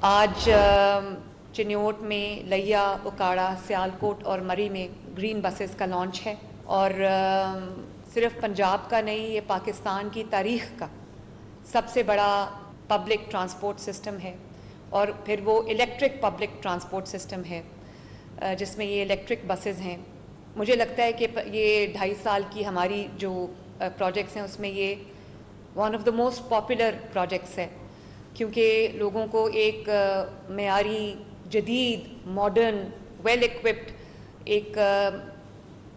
आज चिन्योट में लिया, उकाड़ा, सियालकोट और मरी में ग्रीन बसेस का लॉन्च है और सिर्फ पंजाब का नहीं, ये पाकिस्तान की तारीख का सबसे बड़ा पब्लिक ट्रांसपोर्ट सिस्टम है और फिर वो इलेक्ट्रिक पब्लिक ट्रांसपोर्ट सिस्टम है जिसमें ये इलेक्ट्रिक बसेस हैं। मुझे लगता है कि ये 2.5 साल की हमारी जो प्रोजेक्ट्स हैं उसमें ये one of the most popular projects है, क्योंकि लोगों को एक मेयारी, जदीद, मॉडर्न, वेल इक्विप्ड एक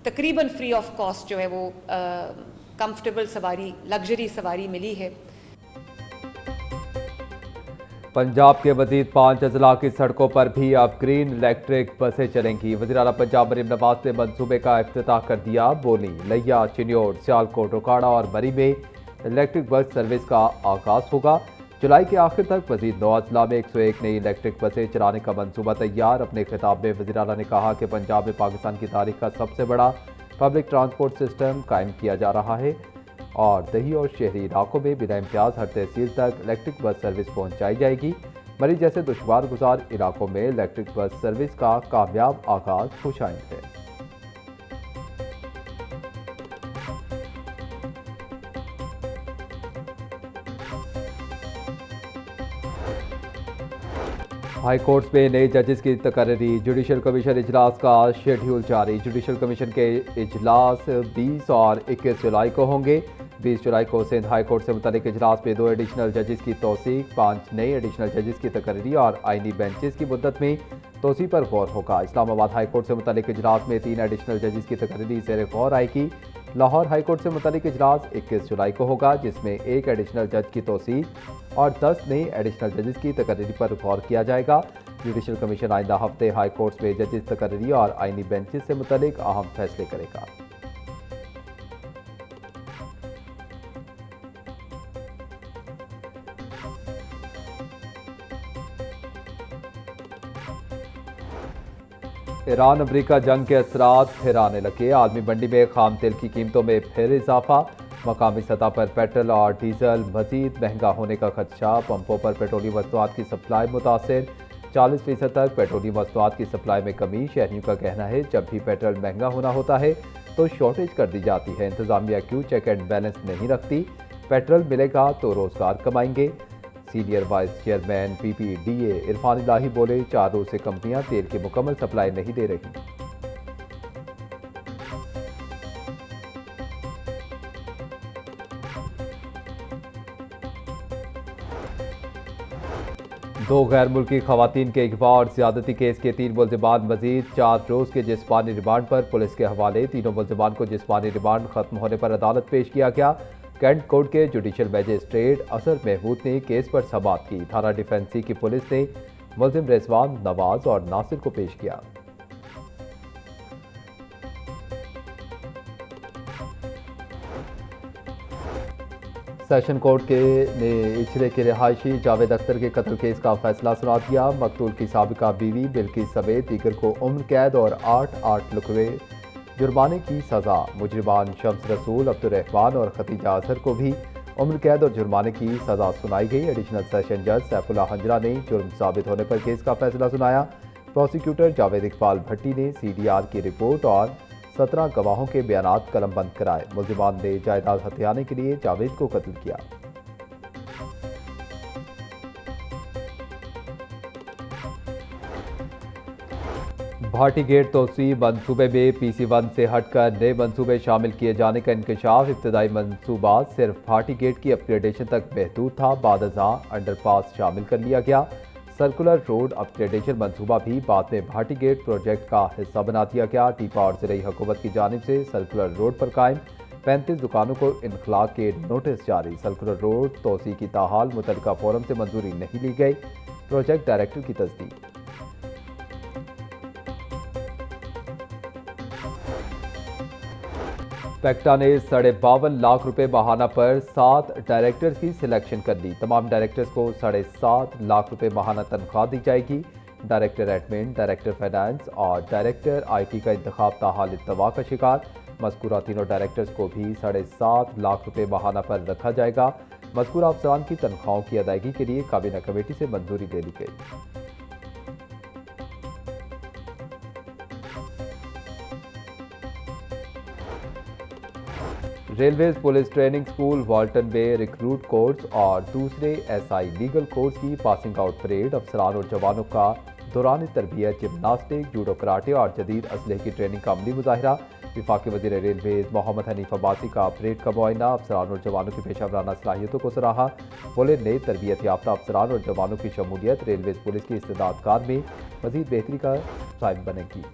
तकरीबन फ्री ऑफ कॉस्ट जो है वो कंफर्टेबल सवारी, लग्जरी सवारी मिली है। पंजाब के मजीद 5 अजला की सड़कों पर भी अब ग्रीन इलेक्ट्रिक बसें चलेंगी। वज़ीर आला पंजाब मरीम नवाज ने मनसूबे का इफ्तिताह कर दिया। बोली, लिया, चिन्योट, सियालकोट, उकाड़ा और मरी में इलेक्ट्रिक बस सर्विस का आगाज होगा। जुलाई के आखिर तक मजीद 9 अजला में 101 नई इलेक्ट्रिक बसें चलाने का मनसूबा तैयार। अपने खिताब में वज़ीर आला ने कहा कि पंजाब में पाकिस्तान की तारीख का सबसे बड़ा पब्लिक ट्रांसपोर्ट सिस्टम कायम किया जा रहा है और दही और शहरी इलाकों में बिना इम्तियाज हर तहसील तक इलेक्ट्रिक बस सर्विस पहुंचाई जाएगी। मरी जैसे दुश्वार गुजार इलाकों में इलेक्ट्रिक बस सर्विस का कामयाब आगाज खुशाइंद है। हाई कोर्ट्स में नए जजेस की तकर्री। जुडिशल कमीशन इजलास का शेड्यूल जारी। जुडिशल कमीशन के इजलास 20 और 21 जुलाई को होंगे। 20 जुलाई को सिंध हाई कोर्ट से मुतालिक इजलास में 2 एडिशनल जजेस की तौसीक, 5 नए एडिशनल जजेस की तकर्री और आइनी बेंचेस की मुद्दत में तोसी पर गौर होगा। इस्लामाबाद हाई कोर्ट से मुतालिक इजलास में 3 एडिशनल जजेस की तकर्री ज़ेर गौर आएगी। लाहौर हाई कोर्ट से मुतालिक इजलास 21 जुलाई को होगा, जिसमें 1 एडिशनल जज की तौसीक और 10 नई एडिशनल जजेस की तकर्री पर गौर किया जाएगा। जुडिशल कमीशन आइंदा हफ्ते हाई कोर्ट्स में जजेस तकर्री और आइनी बेंचेस से मुतालिक अहम फैसले करेगा। ईरान अमरीका जंग के असरात फिर आने लगे। आलमी मंडी में खाम तेल की कीमतों में फिर इजाफा। मकामी सतह पर पेट्रोल और डीजल मजीद महंगा होने का खदशा। पंपों पर पेट्रोलियम मसनूआत की सप्लाई मुतासर। 40% तक पेट्रोलियम मसनूआत की सप्लाई में कमी। शहरियों का कहना है जब भी पेट्रोल महंगा होना होता है तो शॉर्टेज कर दी जाती है। इंतजामिया क्यों चेक एंड बैलेंस नहीं रखती? पेट्रोल मिलेगा तो रोजगार कमाएंगे। Senior vice chairman PPDA Irfan Ilahi बोले, 4 रोज से कंपनियां तेल की मुकम्मल सप्लाई नहीं दे रही। दो गैर मुल्की खवातीन के अगवा और ज्यादती केस के 3 मुल्जिमान मजीद 4 रोज के जिस्मानी रिमांड पर पुलिस के हवाले। तीनों मुल्जिमान को जिस्मानी रिमांड खत्म होने पर अदालत पेश किया गया। कैंट कोर्ट के जुडिशल मैजिस्ट्रेट असर महमूद ने केस पर समाअत की। थाना डिफेंसी की पुलिस ने मुल्जिम रिजवान, नवाज और नासिर को पेश किया। सेशन कोर्ट ने इचले के रिहायशी जावेद अख्तर के कत्ल केस का फैसला सुना दिया। मकतूल की साबिका बीवी बिल्किस समेत दीगर को उम्र कैद और 8 लुकवे जुर्माने की सजा। मुजरिमान शम्स रसूल, अब्दुर्रहमान और खतीजा अजहर को भी उम्र कैद और जुर्माने की सजा सुनाई गई। एडिशनल सेशन जज सैफुल्लाह हंजरा ने जुर्म साबित होने पर केस का फैसला सुनाया। प्रोसिक्यूटर जावेद इकबाल भट्टी ने CDR की रिपोर्ट और 17 गवाहों के बयानात कलमबंद कराए। मुल्जिमान ने जायदाद हथियाने के लिए जावेद को कत्ल किया। भाटी गेट तोसी मनसूबे में PC1 से हटकर नए मनसूबे शामिल किए जाने का इंकशाफ। इब्तदाई मनसूबा सिर्फ भाटी गेट की अपग्रेडेशन तक महदूद था, बाद अंडरपास शामिल कर लिया गया। सर्कुलर रोड अपग्रेडेशन मनसूबा भी बाद में भाटी गेट प्रोजेक्ट का हिस्सा बना दिया गया। टीपा और ज़िले हुकूमत की जानिब से सर्कुलर रोड पर कायम 35 दुकानों को इनखला के नोटिस जारी। सर्कुलर रोड तोसी की ताहाल मुतलका फोरम से मंजूरी नहीं ली गई। प्रोजेक्ट डायरेक्टर की तस्दीक। पेक्टा ने 52.5 लाख रुपए माहाना पर 7 डायरेक्टर्स की सिलेक्शन कर ली। तमाम डायरेक्टर्स को 7.5 लाख रुपए माहाना तनख्वाह दी जाएगी। डायरेक्टर एडमिन, डायरेक्टर फाइनेंस और डायरेक्टर IT का इंतखाब ताहाल इत्तवा का शिकार। मज़कूरा तीनों डायरेक्टर्स को भी 7.5 लाख रुपए माहाना पर रखा जाएगा। मज़कूर अफसरान की तनख्वाहों की अदायगी के लिए काबीना कमेटी से मंजूरी दे ली गई। Railways police training school Walton में रिक्रूट कोर्स और दूसरे एसआई लीगल कोर्स की पासिंग आउट परेड अफसरान और जवानों का दौरान तरबियत जिम्नास्टिक, जूडो, कराटे और जदीद असलहे की ट्रेनिंग का अमली मुजाहिरा। विफाकी वज़ीर रेलवेज मोहम्मद हनीफ अब्बासी का परेड का मुआयना। अफसरान और जवानों की पेशा सलाहियतों को सराहा। बोले, नए तरबियत याफ्ता अफसरान और जवानों की शमूलियत रेलवेज पुलिस की इस्तेदादकार में मजीद बेहतरी का साबित बनेगी।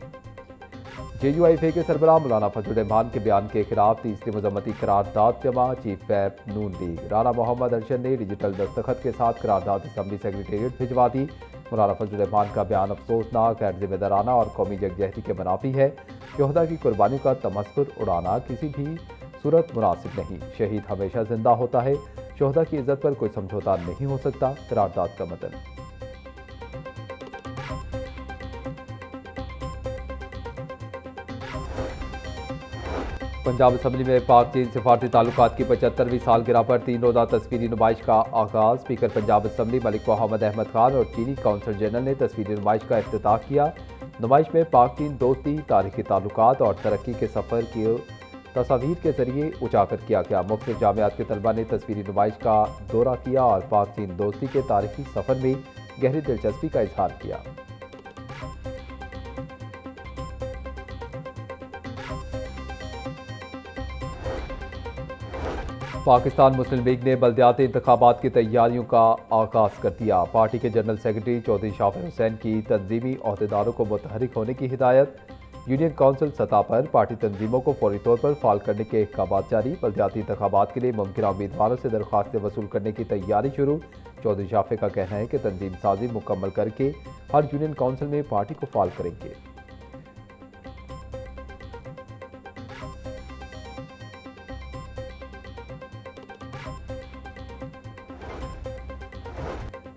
JUIFA के सरबराह मौलाना फजल रहमान के बयान के खिलाफ तीसरी मजम्मती करारदाद जमा। चीफ व्हिप नून लीग राना मोहम्मद अरशद ने डिजिटल दस्तखत के साथ करारदाद असम्बली सेक्रेटेरिएट भिजवा दी। मौलाना फजल रहमान का बयान अफसोसनाक, गैर जिम्मेदाराना और कौमी यकजहती के मुनाफी है। शहदा की कुर्बानी का तमस्कुर उड़ाना किसी भी सूरत मुनासिब नहीं। शहीद हमेशा जिंदा होता है। शहदा की इज्जत पर कोई समझौता नहीं हो सकता। करारदाद का मतन। पंजाब असम्बली में पाक चीन सिफारती ताल्लुकात की 75वीं सालगिरह पर 3 रोज़ा तस्वीरी नुमाइश का आगाज़। स्पीकर पंजाब असम्बली मलिक मोहम्मद अहमद खान और चीनी काउंसल जनरल ने तस्वीरी नुमाइश का इफ्तिताह किया। नुमाइश में पाक चीन दोस्ती, तारीखी ताल्लुकात और तरक्की के सफ़र की तस्वीर के जरिए उजागर किया गया। मुख्तलिफ जामियात के तलबा ने तस्वीरी नुमाइश का दौरा किया और पाक चीन दोस्ती के तारीखी सफ़र में गहरी दिलचस्पी का इजहार किया। पाकिस्तान मुस्लिम लीग ने बल्दियाती इंतखाबात की तैयारियों का आगाज़ कर दिया। पार्टी के जनरल सेक्रेटरी चौधरी शाफिर हुसैन की तंजीमी अहदेदारों को मुतहरिक होने की हिदायत। यूनियन काउंसिल सतह पर पार्टी तंजीमों को फौरी तौर पर फाल करने के अहकाम जारी। बल्दियाती इंतखाबात के लिए मुमकिन उम्मीदवारों से दरख्वास्तें वसूल करने की तैयारी शुरू। चौधरी शाफिर का कहना है कि तंजीम साजी मुकम्मल करके हर यूनियन काउंसिल में पार्टी को फाल करेंगे।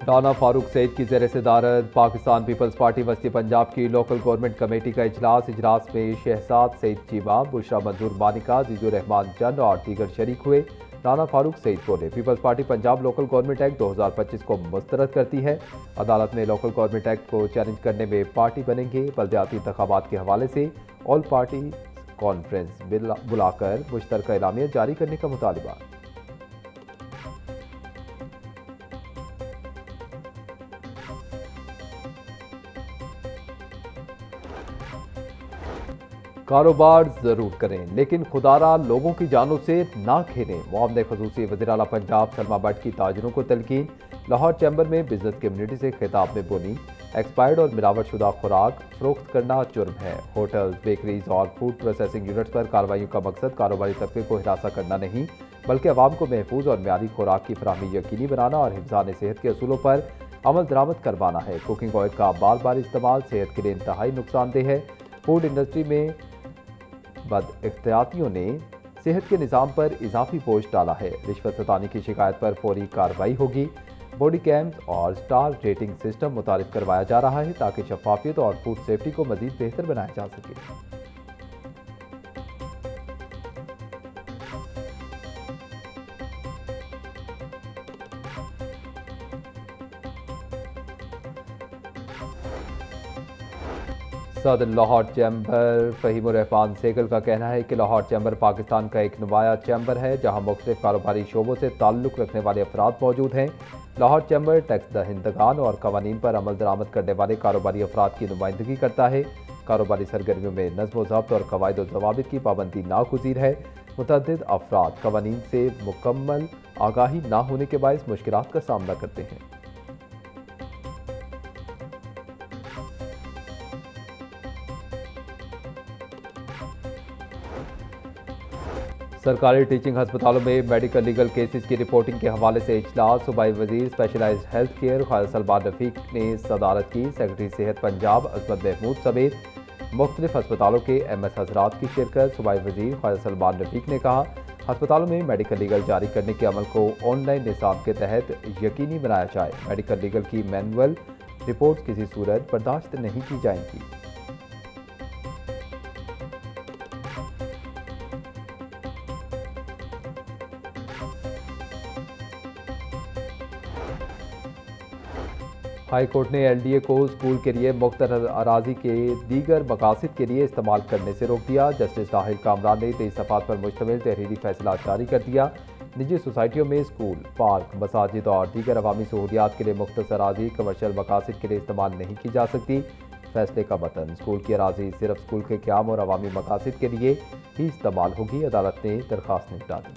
राना फारूक सईद की ज़ेर सदारत पाकिस्तान पीपल्स पार्टी वस्ती पंजाब की लोकल गवर्नमेंट कमेटी का इजलास में शहजाद सईद चीमा, बुशरा मंजूर मानिका, जीजुर रहमान चंद और दीगर शरीक हुए। राना फारूक सईद बोले, peoples party Punjab local government act 2025 को मुस्तरद करती है। अदालत में लोकल गवर्नमेंट एक्ट को चैलेंज करने में पार्टी बनेंगे। बल्दियाती इंतखाबात के हवाले से ऑल पार्टी कॉन्फ्रेंस बुलाकर मुश्तरका एलामिया जारी करने का मुतालबा। कारोबार जरूर करें लेकिन खुदारा लोगों की जानों से ना खेलें। मुआवने खसूसी वज़ीर आला पंजाब सलमा भट्ट की ताजरों को तलकीन। लाहौर चैम्बर में बिजनेस कम्युनिटी से खिताब में बोली, एक्सपायर्ड और मिलावटशुदा खुराक फरोख्त करना जुर्म है। होटल, बेकरीज और फूड प्रोसेसिंग यूनिट्स पर कार्रवाइयों का मकसद कारोबारी तबके को हिरासा करना नहीं बल्कि अवाम को महफूज और म्यारी खुराक की फराहमी यकीनी बनाना और हिफ्ज़ान सेहत के असूलों पर अमल दरामद करवाना है। कुकिंग ऑयल का बार बार इस्तेमाल सेहत के लिए इंतहाई नुकसानदेह है। फूड इंडस्ट्री में बदइख्तियातियों ने सेहत के निज़ाम पर इजाफी बोझ डाला है। रिश्वत सतानी की शिकायत पर फौरी कार्रवाई होगी। बॉडी कैम्स और स्टार रेटिंग सिस्टम मुतारिफ करवाया जा रहा है ताकि शफाफियत और फूड सेफ्टी को मजीद बेहतर बनाया जा सके। सदर लाहौर चैम्बर फ़हीमुर रहमान सेगल का कहना है कि लाहौर चैम्बर पाकिस्तान का एक नुमाया चैम्बर है जहां मुख्तलिफ कारोबारी शोबों से ताल्लुक़ रखने वाले अफराद मौजूद हैं। लाहौर चैम्बर टैक्स दहिंदगान और कवानीन पर अमल दरामद करने वाले कारोबारी अफराद की नुमाइंदगी करता है। कारोबारी सरगर्मियों में नज़्म ज़ब्त और कवायद व ज़वाबित की पाबंदी नागुज़ीर है। मुतअद्दिद अफराद कवानीन से मुकम्मल आगाही ना होने के बायस मुश्किलात का सामना करते हैं। सरकारी टीचिंग अस्पतालों में मेडिकल लीगल केसेस की रिपोर्टिंग के हवाले से इजलास। सूबाई वजीर specialised health care Khwaja Salman Rafiq ने सदारत की। सेक्रेटरी सेहत पंजाब अजमत महमूद समेत मुख्तलिफ अस्पतालों के MS हजरात की शिरकत। सूबाई वजीर ख्वाजा सलमान रफीक ने कहा, अस्पतालों में मेडिकल लीगल जारी करने के अमल को ऑनलाइन निज़ाम के तहत यकीनी बनाया जाए। मेडिकल लीगल की मैनुअल रिपोर्ट किसी सूरत बर्दाश्त नहीं की जाएंगी। हाई कोर्ट ने एलडीए को स्कूल के लिए मुख्त अराजी के दीगर मकासद के लिए इस्तेमाल करने से रोक दिया। जस्टिस राहिल कामरान ने 23 सफ़ात पर मुश्तमिल तहरीरी फैसला जारी कर दिया। निजी सोसाइटियों में स्कूल, पार्क, मसाजिद और दीगर अवामी सहूलियात के लिए मुख्तस अराजी कमर्शियल मकासद के लिए इस्तेमाल नहीं की जा सकती। फैसले का मतन स्कूल की अराजी सिर्फ स्कूल के क़याम और अवामी मकासद के लिए ही इस्तेमाल होगी। अदालत ने दरख्वास्त निपटा दी।